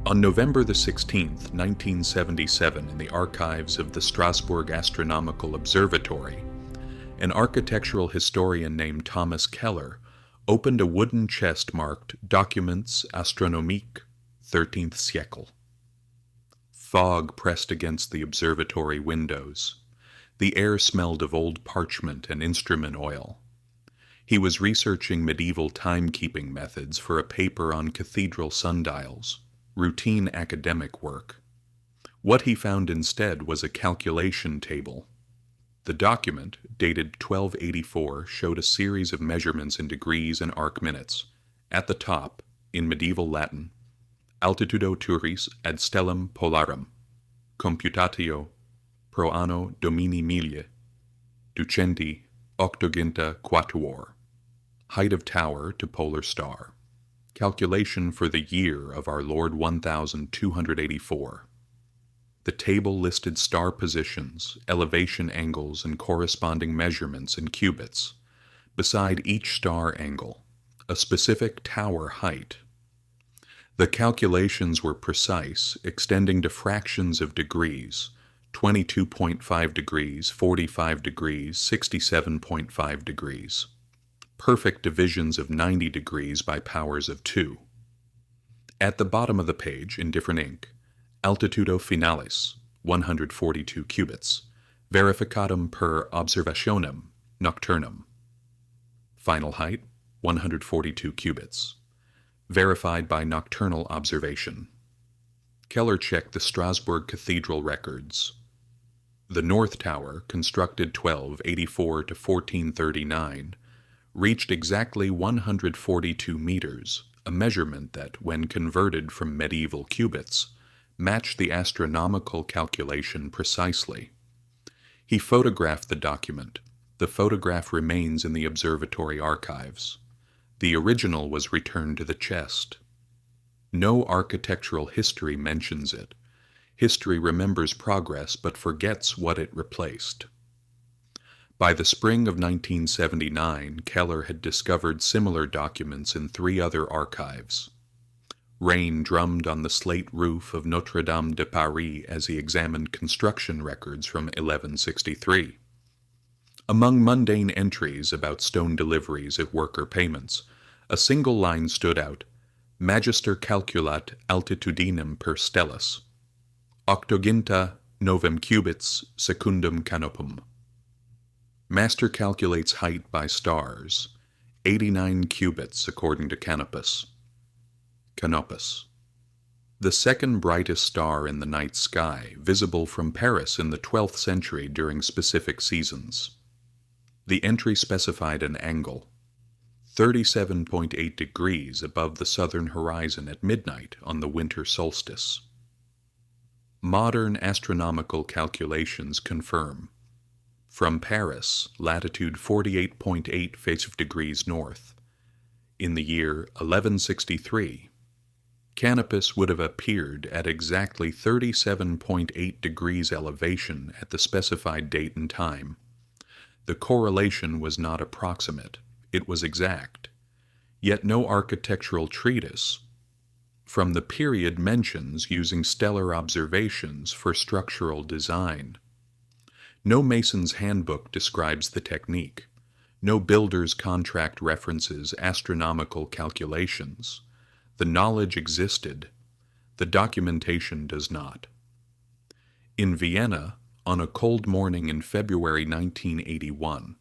On November the 16th, 1977, in the archives of the Strasbourg Astronomical Observatory, an architectural historian named Thomas Keller opened a wooden chest marked Documents Astronomiques, 13th siècle. Fog pressed against the observatory windows. The air smelled of old parchment and instrument oil. He was researching medieval timekeeping methods for a paper on cathedral sundials, routine academic work. What he found instead was a calculation table. The document, dated 1284, showed a series of measurements in degrees and arc minutes. At the top, in medieval Latin, Altitudo Turis ad stellum polarum, computatio pro anno domini mille, ducenti octoginta quatuor, height of tower to polar star, calculation for the year of our Lord 1284. The table listed star positions, elevation angles, and corresponding measurements in cubits. Beside each star angle, a specific tower height. The calculations were precise, extending to fractions of degrees, 22.5 degrees, 45 degrees, 67.5 degrees. Perfect divisions of 90 degrees by powers of 2. At the bottom of the page, in different ink, Altitudo finalis, 142 cubits, verificatum per observationem nocturnum. Final height, 142 cubits, verified by nocturnal observation. Keller checked the Strasbourg Cathedral records. The North Tower, constructed 1284 to 1439, reached exactly 142 meters, a measurement that, when converted from medieval cubits, matched the astronomical calculation precisely. He photographed the document. The photograph remains in the observatory archives. The original was returned to the chest. No architectural history mentions it. History remembers progress but forgets what it replaced. By the spring of 1979, Keller had discovered similar documents in 3 other archives. Rain drummed on the slate roof of Notre Dame de Paris as he examined construction records from 1163. Among mundane entries about stone deliveries at worker payments, a single line stood out: Magister calculat altitudinem per stellas, octoginta novem cubits secundum canopum. Master calculates height by stars, 89 cubits according to Canopus. Canopus. The second brightest star in the night sky, visible from Paris in the 12th century during specific seasons. The entry specified an angle, 37.8 degrees above the southern horizon at midnight on the winter solstice. Modern astronomical calculations confirm. From Paris, latitude 48.8 degrees north. In the year 1163, Canopus would have appeared at exactly 37.8 degrees elevation at the specified date and time. The correlation was not approximate, it was exact. Yet no architectural treatise from the period mentions using stellar observations for structural design. No mason's handbook describes the technique. No builder's contract references astronomical calculations. The knowledge existed. The documentation does not. In Vienna, on a cold morning in February 1981,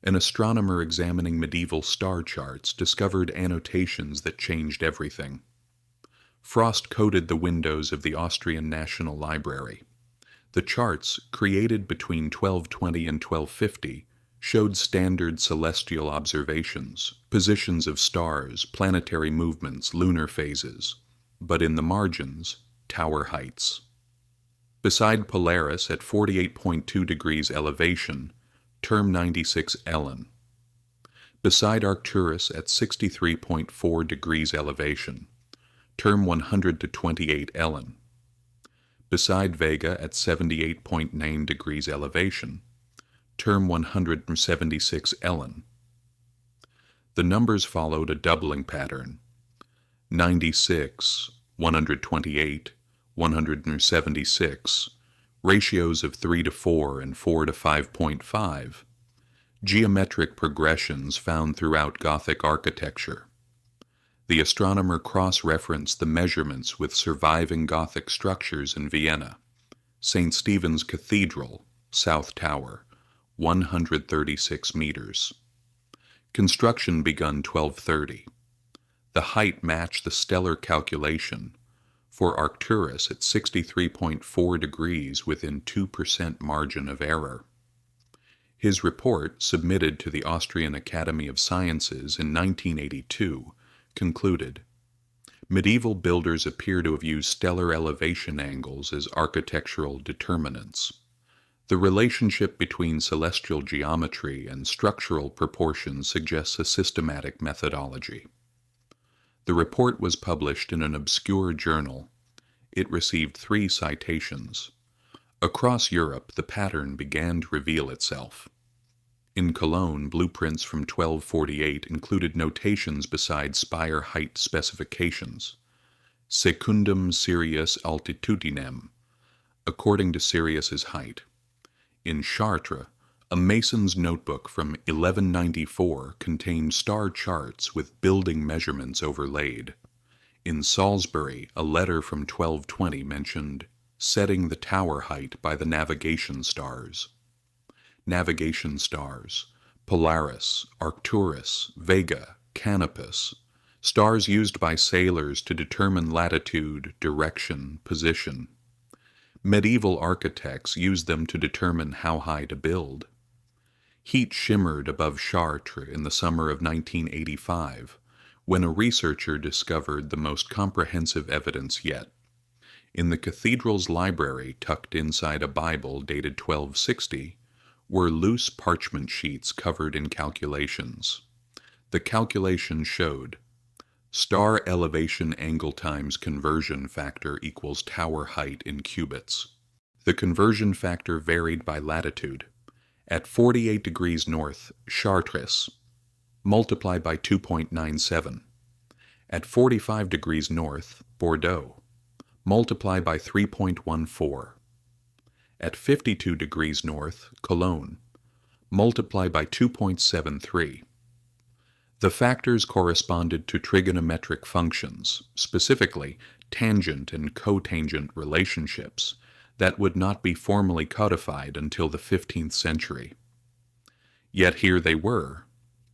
an astronomer examining medieval star charts discovered annotations that changed everything. Frost coated the windows of the Austrian National Library. The charts, created between 1220 and 1250, showed standard celestial observations, positions of stars, planetary movements, lunar phases, but in the margins, tower heights. Beside Polaris at 48.2 degrees elevation, term 96 Ellen. Beside Arcturus at 63.4 degrees elevation, term 100 to 28 Ellen. Beside Vega at 78.9 degrees elevation, term 176 Ellen. The numbers followed a doubling pattern. 96, 128, 176, ratios of 3 to 4 and 4 to 5.5, geometric progressions found throughout Gothic architecture. The astronomer cross-referenced the measurements with surviving Gothic structures in Vienna. St. Stephen's Cathedral, South Tower, 136 meters. Construction begun 1230. The height matched the stellar calculation for Arcturus at 63.4 degrees within 2% margin of error. His report, submitted to the Austrian Academy of Sciences in 1982, concluded, medieval builders appear to have used stellar elevation angles as architectural determinants. The relationship between celestial geometry and structural proportions suggests a systematic methodology. The report was published in an obscure journal. It received 3 citations. Across Europe, the pattern began to reveal itself. In Cologne, blueprints from 1248 included notations beside spire height specifications. Secundum Sirius altitudinem, according to Sirius's height. In Chartres, a mason's notebook from 1194 contained star charts with building measurements overlaid. In Salisbury, a letter from 1220 mentioned setting the tower height by the navigation stars. Navigation stars, Polaris, Arcturus, Vega, Canopus, stars used by sailors to determine latitude, direction, position. Medieval architects used them to determine how high to build. Heat shimmered above Chartres in the summer of 1985, when a researcher discovered the most comprehensive evidence yet. In the cathedral's library, tucked inside a Bible dated 1260, were loose parchment sheets covered in calculations. The calculation showed star elevation angle times conversion factor equals tower height in cubits. The conversion factor varied by latitude. At 48 degrees north, Chartres, multiply by 2.97. At 45 degrees north, Bordeaux, multiply by 3.14. At 52 degrees north, Cologne, multiply by 2.73. The factors corresponded to trigonometric functions, specifically tangent and cotangent relationships, that would not be formally codified until the 15th century. Yet here they were,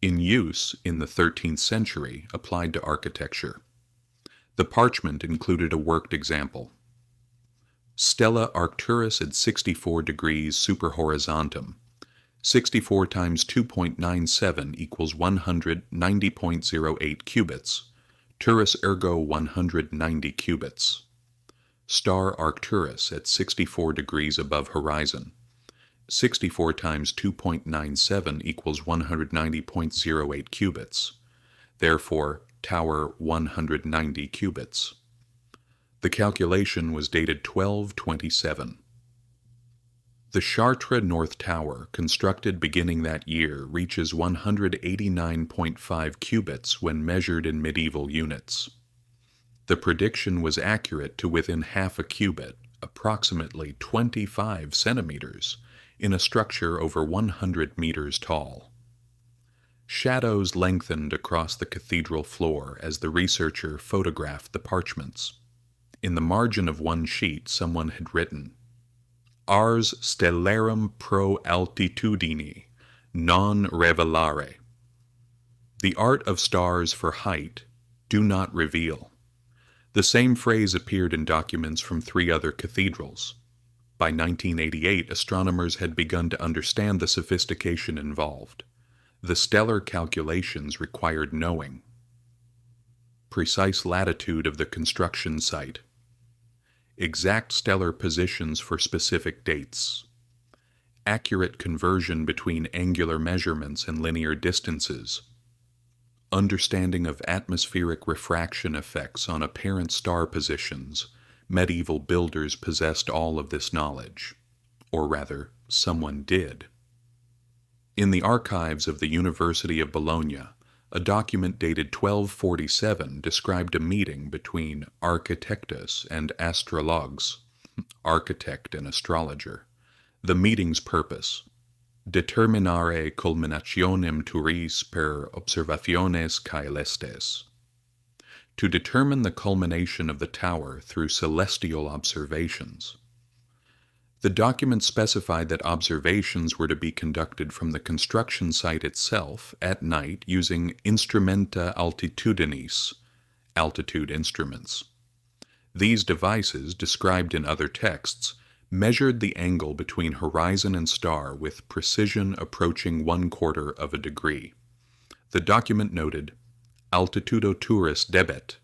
in use in the 13th century, applied to architecture. The parchment included a worked example. Stella Arcturus at 64 degrees superhorizontum. 64 times 2.97 equals 190.08 cubits. Turris ergo 190 cubits. Star Arcturus at 64 degrees above horizon. 64 times 2.97 equals 190.08 cubits. Therefore, tower 190 cubits. The calculation was dated 1227. The Chartres North Tower, constructed beginning that year, reaches 189.5 cubits when measured in medieval units. The prediction was accurate to within half a cubit, approximately 25 centimeters, in a structure over 100 meters tall. Shadows lengthened across the cathedral floor as the researcher photographed the parchments. In the margin of one sheet, someone had written, Ars stellarum pro altitudine, non revelare. The art of stars for height, do not reveal. The same phrase appeared in documents from 3 other cathedrals. By 1988, astronomers had begun to understand the sophistication involved. The stellar calculations required knowing precise latitude of the construction site, exact stellar positions for specific dates, accurate conversion between angular measurements and linear distances, understanding of atmospheric refraction effects on apparent star positions. Medieval builders possessed all of this knowledge, or rather, someone did. In the archives of the University of Bologna, A document dated 1247 described a meeting between architectus and astrologs, architect and astrologer. The meeting's purpose: determinare culminationem turis per observationes caelestes. To determine the culmination of the tower through celestial observations. The document specified that observations were to be conducted from the construction site itself at night using instrumenta altitudinis, altitude instruments. These devices, described in other texts, measured the angle between horizon and star with precision approaching 1/4 of a degree. The document noted, altitudo turis debet,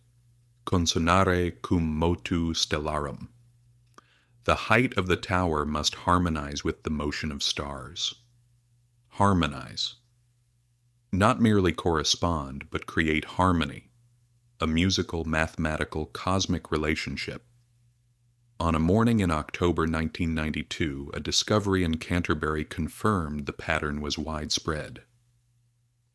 consonare cum motu stellarum. The height of the tower must harmonize with the motion of stars. Harmonize. Not merely correspond, but create harmony, a musical, mathematical, cosmic relationship. On a morning in October 1992, a discovery in Canterbury confirmed the pattern was widespread.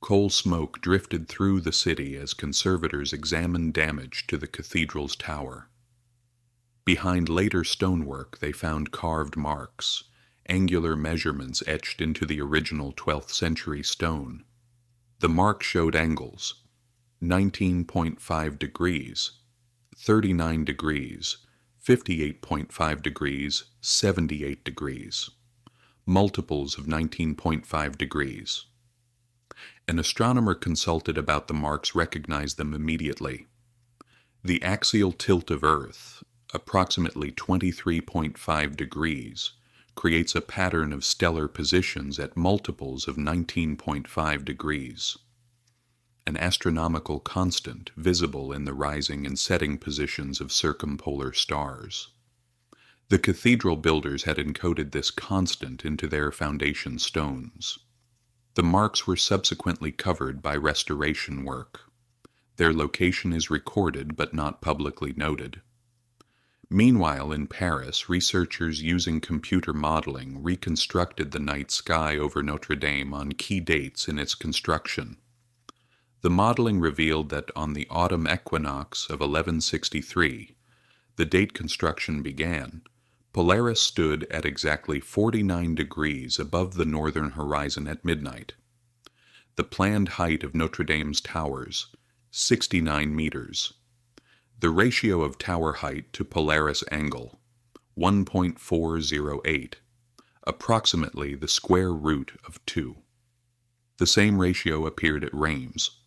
Coal smoke drifted through the city as conservators examined damage to the cathedral's tower. Behind later stonework, they found carved marks, angular measurements etched into the original 12th-century stone. The marks showed angles: 19.5 degrees, 39 degrees, 58.5 degrees, 78 degrees, multiples of 19.5 degrees. An astronomer consulted about the marks recognized them immediately. The axial tilt of Earth, approximately 23.5 degrees, creates a pattern of stellar positions at multiples of 19.5 degrees. An astronomical constant visible in the rising and setting positions of circumpolar stars. The cathedral builders had encoded this constant into their foundation stones. The marks were subsequently covered by restoration work. Their location is recorded but not publicly noted. Meanwhile, in Paris, researchers using computer modeling reconstructed the night sky over Notre Dame on key dates in its construction. The modeling revealed that on the autumn equinox of 1163, the date construction began, Polaris stood at exactly 49 degrees above the northern horizon at midnight. The planned height of Notre Dame's towers, 69 meters. The ratio of tower height to Polaris angle, 1.408, approximately the square root of 2. The same ratio appeared at Reims.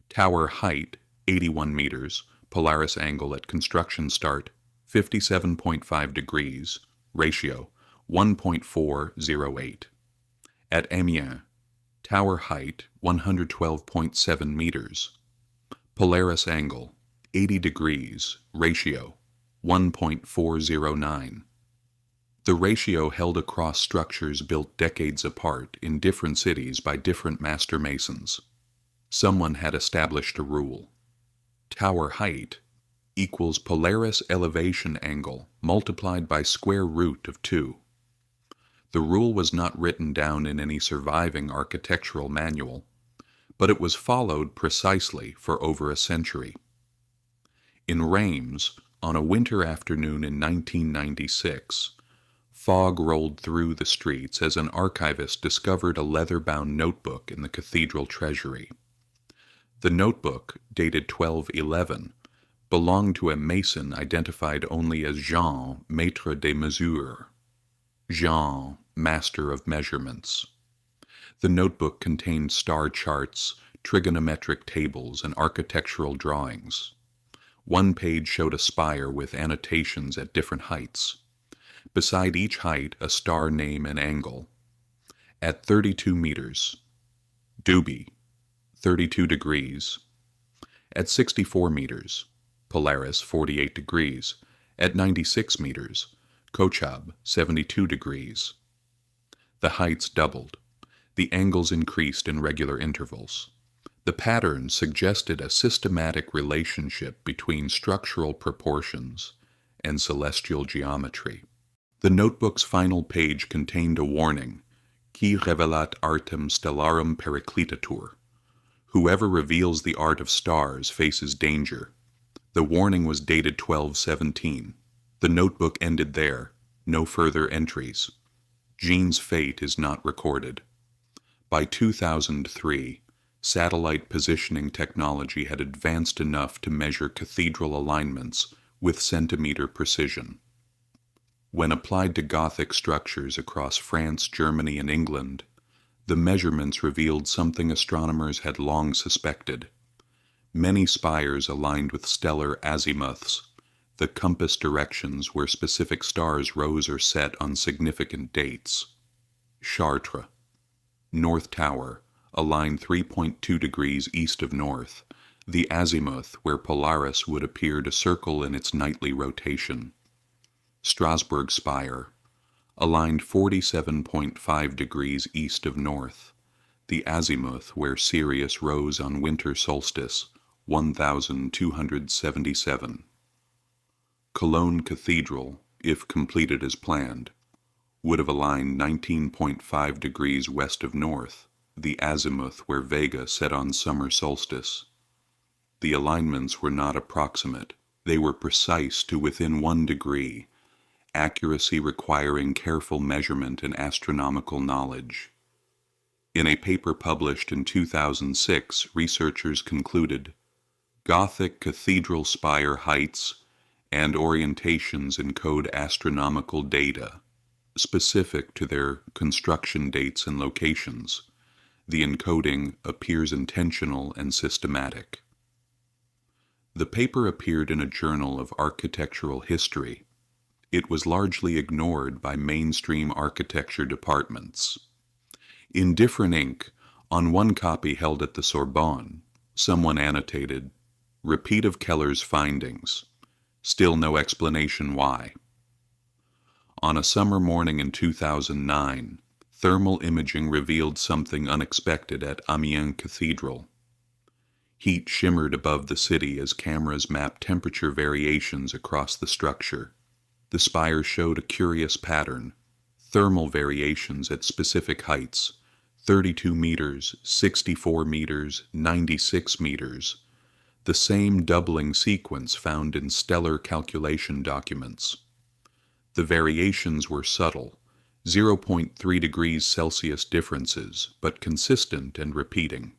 Tower height, 81 meters, Polaris angle at construction start, 57.5 degrees, ratio, 1.408. At Amiens, tower height, 112.7 meters, Polaris angle, 80 degrees, ratio, 1.409. The ratio held across structures built decades apart in different cities by different master masons. Someone had established a rule. Tower height equals Polaris elevation angle multiplied by square root of 2. The rule was not written down in any surviving architectural manual, but it was followed precisely for over a century. In Reims, on a winter afternoon in 1996, fog rolled through the streets as an archivist discovered a leather-bound notebook in the cathedral treasury. The notebook, dated 1211, belonged to a mason identified only as Jean, maître des mesures. Jean, master of measurements. The notebook contained star charts, trigonometric tables, and architectural drawings. One page showed a spire with annotations at different heights. Beside each height, a star name and angle. At 32 meters, Dubi, 32 degrees. At 64 meters, Polaris, 48 degrees. At 96 meters, Kochab, 72 degrees. The heights doubled. The angles increased in regular intervals. The pattern suggested a systematic relationship between structural proportions and celestial geometry. The notebook's final page contained a warning, qui revelat artem stellarum periclitatur, Whoever reveals the art of stars faces danger. The warning was dated 1217. The notebook ended there. No further entries. Jean's fate is not recorded. By 2003, satellite positioning technology had advanced enough to measure cathedral alignments with centimeter precision. When applied to Gothic structures across France, Germany, and England, the measurements revealed something astronomers had long suspected. Many spires aligned with stellar azimuths, the compass directions where specific stars rose or set on significant dates. Chartres, North Tower, aligned 3.2 degrees east of north, the azimuth where Polaris would appear to circle in its nightly rotation. Strasbourg Spire, aligned 47.5 degrees east of north, the azimuth where Sirius rose on winter solstice, 1277. Cologne Cathedral, if completed as planned, would have aligned 19.5 degrees west of north, the azimuth where Vega set on summer solstice. The alignments were not approximate, they were precise to within 1 degree, accuracy requiring careful measurement and astronomical knowledge. In a paper published in 2006, researchers concluded, Gothic cathedral spire heights and orientations encode astronomical data specific to their construction dates and locations. The encoding appears intentional and systematic. The paper appeared in a journal of architectural history. It was largely ignored by mainstream architecture departments. In different ink, on one copy held at the Sorbonne, someone annotated, "Repeat of Keller's findings. Still no explanation why." On a summer morning in 2009, thermal imaging revealed something unexpected at Amiens Cathedral. Heat shimmered above the city as cameras mapped temperature variations across the structure. The spire showed a curious pattern, thermal variations at specific heights, 32 meters, 64 meters, 96 meters, the same doubling sequence found in stellar calculation documents. The variations were subtle, 0.3 degrees Celsius differences, but consistent and repeating.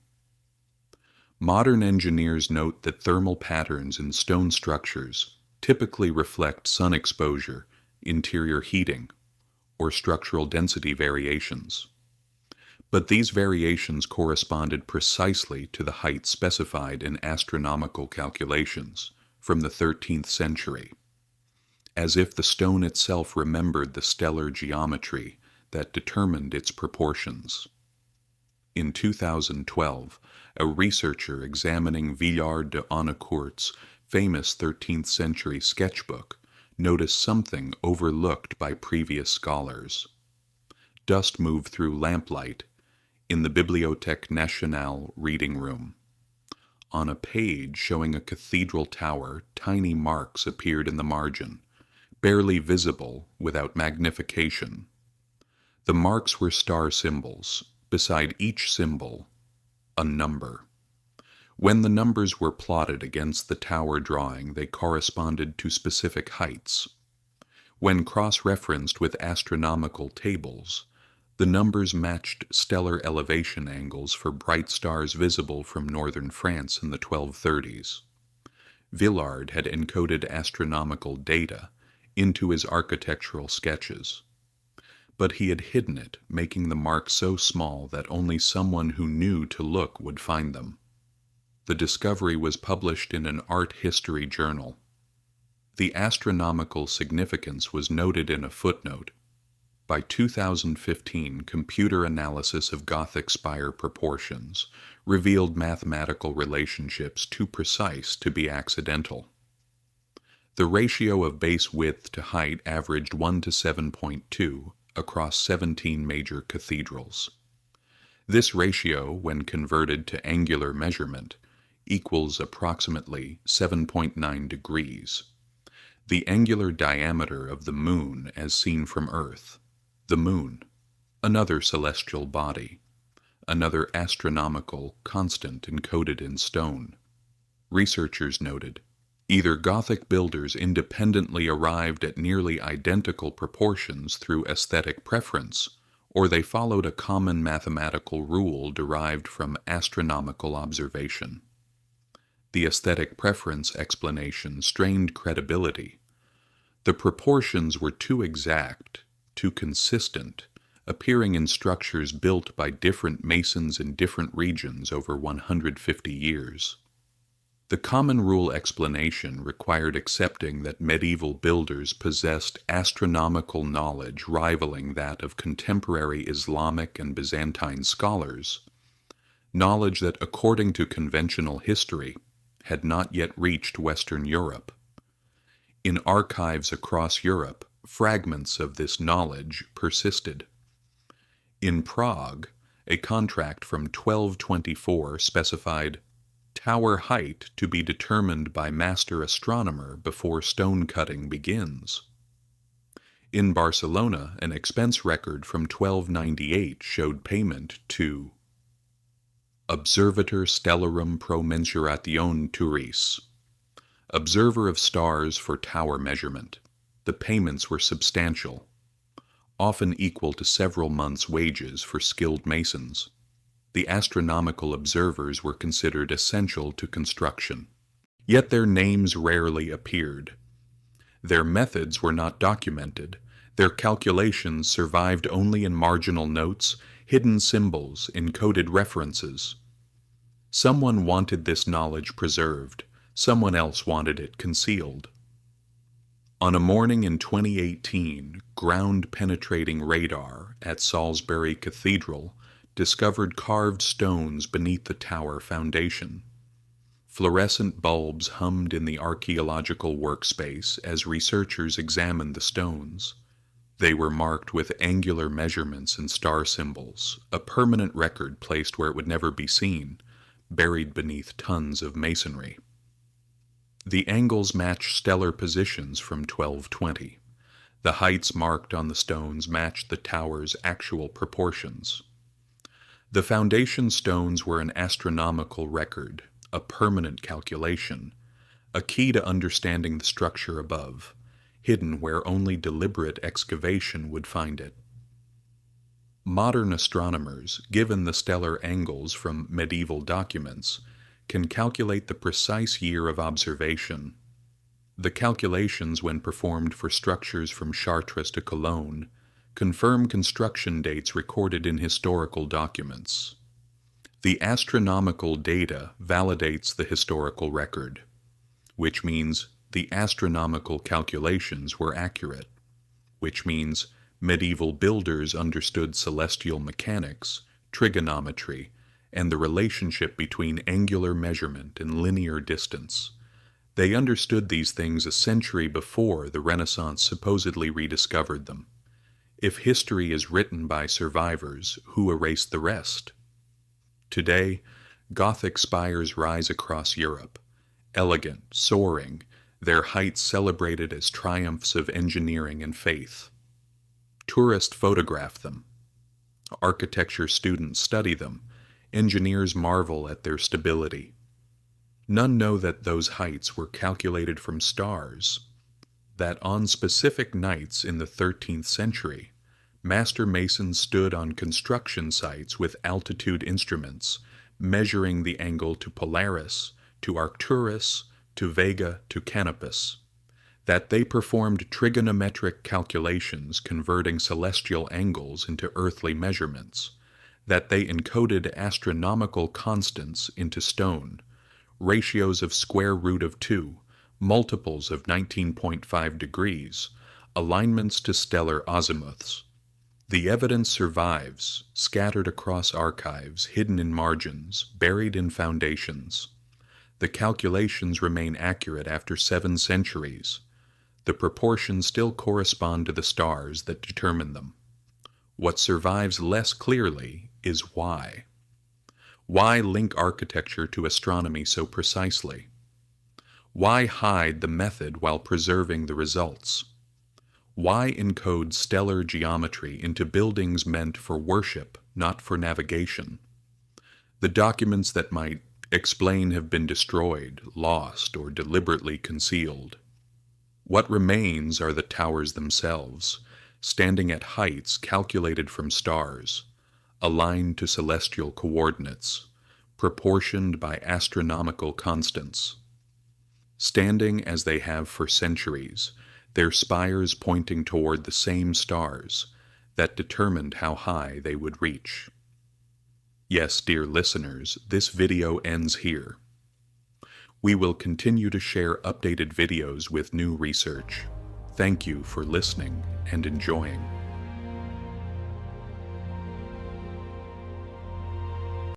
Modern engineers note that thermal patterns in stone structures typically reflect sun exposure, interior heating, or structural density variations. But these variations corresponded precisely to the height specified in astronomical calculations from the 13th century, as if the stone itself remembered the stellar geometry that determined its proportions. In 2012, a researcher examining Villard de Honnecourt's famous 13th century sketchbook noticed something overlooked by previous scholars. Dust moved through lamplight in the Bibliothèque Nationale reading room. On a page showing a cathedral tower, tiny marks appeared in the margin, barely visible without magnification. The marks were star symbols, beside each symbol, a number. When the numbers were plotted against the tower drawing, they corresponded to specific heights. When cross-referenced with astronomical tables, the numbers matched stellar elevation angles for bright stars visible from northern France in the 1230s. Villard had encoded astronomical data into his architectural sketches, but he had hidden it, making the marks so small that only someone who knew to look would find them. The discovery was published in an art history journal. The astronomical significance was noted in a footnote. By 2015, computer analysis of Gothic spire proportions revealed mathematical relationships too precise to be accidental. The ratio of base width to height averaged 1 to 7.2 across 17 major cathedrals. This ratio, when converted to angular measurement, equals approximately 7.9 degrees. The angular diameter of the moon as seen from Earth, the moon, another celestial body, another astronomical constant encoded in stone. Researchers noted, either Gothic builders independently arrived at nearly identical proportions through aesthetic preference, or they followed a common mathematical rule derived from astronomical observation. The aesthetic preference explanation strained credibility. The proportions were too exact, too consistent, appearing in structures built by different masons in different regions over 150 years. The common rule explanation required accepting that medieval builders possessed astronomical knowledge rivaling that of contemporary Islamic and Byzantine scholars, knowledge that, according to conventional history, had not yet reached Western Europe. In archives across Europe, fragments of this knowledge persisted. In Prague, a contract from 1224 specified tower height to be determined by master astronomer before stone cutting begins. In Barcelona, an expense record from 1298 showed payment to Observator Stellarum pro mensuratione turis, observer of stars for tower measurement. The payments were substantial, often equal to several months' wages for skilled masons. The astronomical observers were considered essential to construction. Yet their names rarely appeared. Their methods were not documented. Their calculations survived only in marginal notes, hidden symbols, encoded references. Someone wanted this knowledge preserved. Someone else wanted it concealed. On a morning in 2018, ground-penetrating radar at Salisbury Cathedral discovered carved stones beneath the tower foundation. Fluorescent bulbs hummed in the archaeological workspace as researchers examined the stones. They were marked with angular measurements and star symbols, a permanent record placed where it would never be seen, buried beneath tons of masonry. The angles match stellar positions from 1220. The heights marked on the stones matched the tower's actual proportions. The foundation stones were an astronomical record, a permanent calculation, a key to understanding the structure above, hidden where only deliberate excavation would find it. Modern astronomers, given the stellar angles from medieval documents, can calculate the precise year of observation. The calculations, when performed for structures from Chartres to Cologne, confirm construction dates recorded in historical documents. The astronomical data validates the historical record, which means the astronomical calculations were accurate, which means medieval builders understood celestial mechanics, trigonometry, and the relationship between angular measurement and linear distance. They understood these things a century before the Renaissance supposedly rediscovered them. If history is written by survivors, who erased the rest? Today, Gothic spires rise across Europe, elegant, soaring, their heights celebrated as triumphs of engineering and faith. Tourists photograph them. Architecture students study them. Engineers marvel at their stability. None know that those heights were calculated from stars, that on specific nights in the 13th century, master masons stood on construction sites with altitude instruments, measuring the angle to Polaris, to Arcturus, to Vega, to Canopus, that they performed trigonometric calculations converting celestial angles into earthly measurements, that they encoded astronomical constants into stone, ratios of square root of 2, multiples of 19.5 degrees, alignments to stellar azimuths. The evidence survives, scattered across archives, hidden in margins, buried in foundations. The calculations remain accurate after 7 centuries. The proportions still correspond to the stars that determine them. What survives less clearly is why. Why link architecture to astronomy so precisely? Why hide the method while preserving the results? Why encode stellar geometry into buildings meant for worship, not for navigation? The documents that might explain have been destroyed, lost, or deliberately concealed. What remains are the towers themselves, standing at heights calculated from stars, aligned to celestial coordinates, proportioned by astronomical constants. Standing as they have for centuries, their spires pointing toward the same stars that determined how high they would reach. Yes, dear listeners, this video ends here. We will continue to share updated videos with new research. Thank you for listening and enjoying.